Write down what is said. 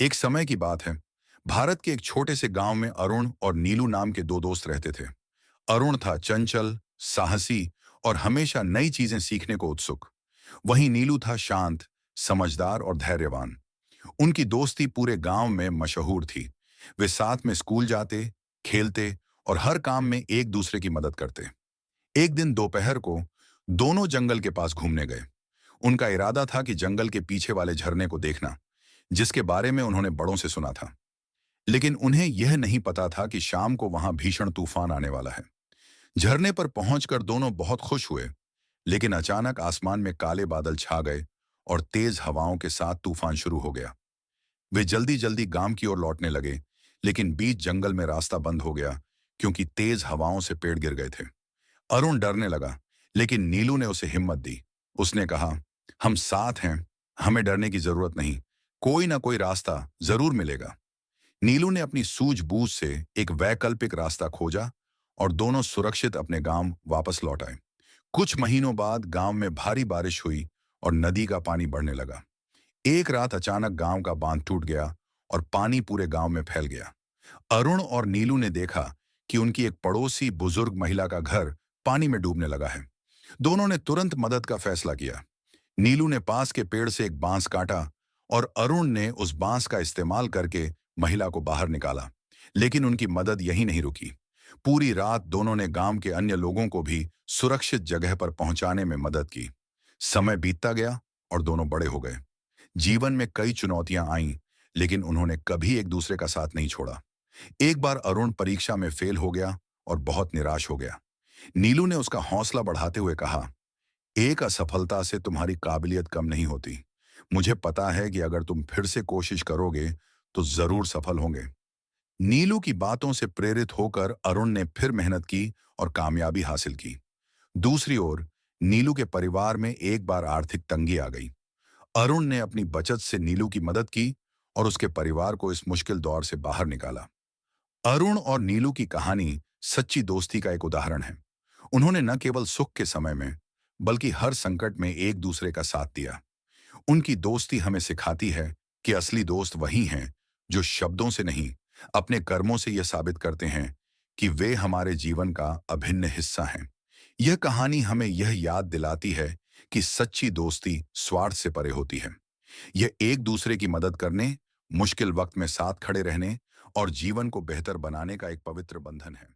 एक समय की बात है। भारत के एक छोटे से गांव में अरुण और नीलू नाम के दो दोस्त रहते थे। अरुण था चंचल, साहसी और हमेशा नई चीजें सीखने को उत्सुक। वहीं नीलू था शांत, समझदार और धैर्यवान। उनकी दोस्ती पूरे गांव में मशहूर थी। वे साथ में स्कूल जाते, खेलते और हर काम में एक दूसरे की मदद करते। एक दिन दोपहर को दोनों जंगल के पास घूमने गए। उनका इरादा था कि जंगल के पीछे वाले झरने को देखना, जिसके बारे में उन्होंने बड़ों से सुना था। लेकिन उन्हें यह नहीं पता था कि शाम को वहां भीषण तूफान आने वाला है। झरने पर पहुंचकर दोनों बहुत खुश हुए, लेकिन अचानक आसमान में काले बादल छा गए और तेज हवाओं के साथ तूफान शुरू हो गया। वे जल्दी जल्दी गांव की ओर लौटने लगे, लेकिन बीच जंगल में रास्ता बंद हो गया क्योंकि तेज हवाओं से पेड़ गिर गए थे। अरुण डरने लगा, लेकिन नीलू ने उसे हिम्मत दी। उसने कहा, हम साथ हैं, हमें डरने की जरूरत नहीं, कोई ना कोई रास्ता जरूर मिलेगा। नीलू ने अपनी सूझबूझ से एक वैकल्पिक रास्ता खोजा और दोनों सुरक्षित अपने गांव वापस लौट आए। कुछ महीनों बाद गांव में भारी बारिश हुई और नदी का पानी बढ़ने लगा। एक रात अचानक गांव का बांध टूट गया और पानी पूरे गांव में फैल गया। अरुण और नीलू ने देखा कि उनकी एक पड़ोसी बुजुर्ग महिला का घर पानी में डूबने लगा है। दोनों ने तुरंत मदद का फैसला किया। नीलू ने पास के पेड़ से एक बांस काटा और अरुण ने उस बांस का इस्तेमाल करके महिला को बाहर निकाला। लेकिन उनकी मदद यहीं नहीं रुकी। पूरी रात दोनों ने गांव के अन्य लोगों को भी सुरक्षित जगह पर पहुंचाने में मदद की। समय बीतता गया और दोनों बड़े हो गए। जीवन में कई चुनौतियां आईं, लेकिन उन्होंने कभी एक दूसरे का साथ नहीं छोड़ा। एक बार अरुण परीक्षा में फेल हो गया और बहुत निराश हो गया। नीलू ने उसका हौसला बढ़ाते हुए कहा, एक असफलता से तुम्हारी काबिलियत कम नहीं होती। मुझे पता है कि अगर तुम फिर से कोशिश करोगे तो जरूर सफल होंगे। नीलू की बातों से प्रेरित होकर अरुण ने फिर मेहनत की और कामयाबी हासिल की। दूसरी ओर नीलू के परिवार में एक बार आर्थिक तंगी आ गई। अरुण ने अपनी बचत से नीलू की मदद की और उसके परिवार को इस मुश्किल दौर से बाहर निकाला। अरुण और नीलू की कहानी सच्ची दोस्ती का एक उदाहरण है। उन्होंने न केवल सुख के समय में, बल्कि हर संकट में एक दूसरे का साथ दिया। उनकी दोस्ती हमें सिखाती है कि असली दोस्त वही हैं जो शब्दों से नहीं, अपने कर्मों से यह साबित करते हैं कि वे हमारे जीवन का अभिन्न हिस्सा हैं। यह कहानी हमें यह याद दिलाती है कि सच्ची दोस्ती स्वार्थ से परे होती है। यह एक दूसरे की मदद करने, मुश्किल वक्त में साथ खड़े रहने और जीवन को बेहतर बनाने का एक पवित्र बंधन है।